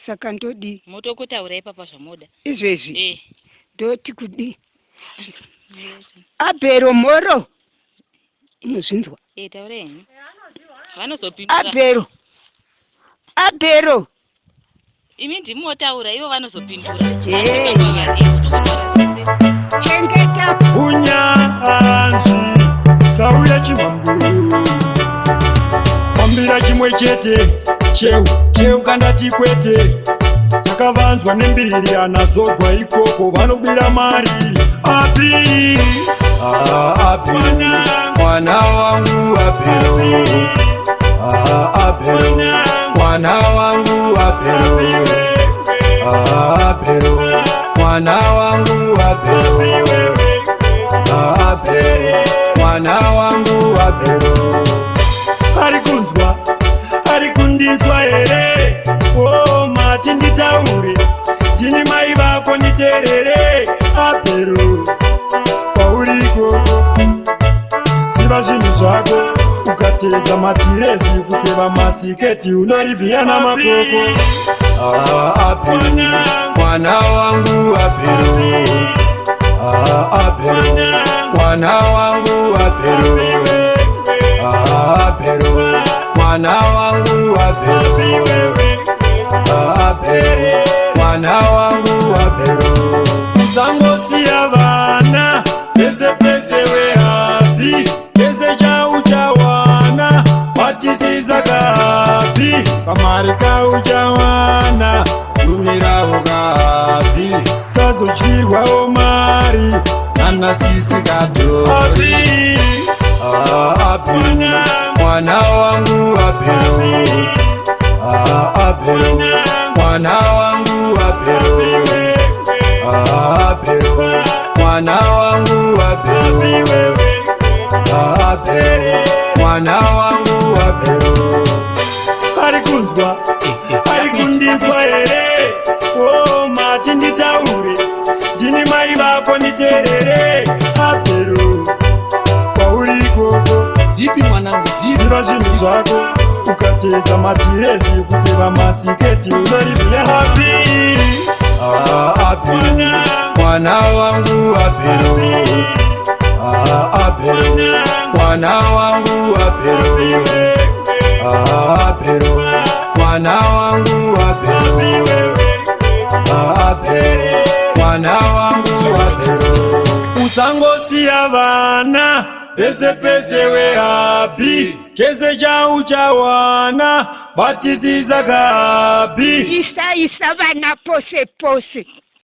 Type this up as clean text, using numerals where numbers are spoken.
saka ndodi motokutaurai papa zvamoda izvezvi ndoti kudi Abhero moro inozvinzwa taurai henyu vanozopindura Abhero imi ndimotaura ivo vanozopindura chengeta unyanzi tauya chimamburu kwambira chimwe chete cheu kandati kwete takavanzwa nembiri anazogwa ikoko vanobira mari api mwana wangu Abhero mwana wangu Abhero mwana wangu Abhero mwana wangu Abhero ari kunzwa ari kundinzwa here mati nditaure ndini mai vako nditeerere Abhero kwauri ikoko ziva zvinhu zvako ukatedza matirezi kuseva masiketi unorivhiya namakoko mwana wangu Abhero mwana wangu Abhero mwana wangu Abhero mwana wangu Abhero usangosiya vana pese pese wehapi pese chauchawana watisiza kahapi kamari kauchawana tumirawo kahapi sazochirwawo mari nanasisi kadhori mwana wangu Abhero mwana wangu Abhero mwana wangu Abhero mwana wangu Abhero ari kunzwa ari kundinzwa here mati nditaure ndini mai vako nditeerere Abhero kwauri ikoko zipi mwanangu ziva zvinhu zvako ukatedza matirezi kuseva masiketi unorivhiya napi mwana wangu Abhero mwana wangu Abhero mwana wangu Abhero mwana wangu Abhero usangosiya vana pese pese wehapi chese chauchawana batisiza kahapi isa vana pose pose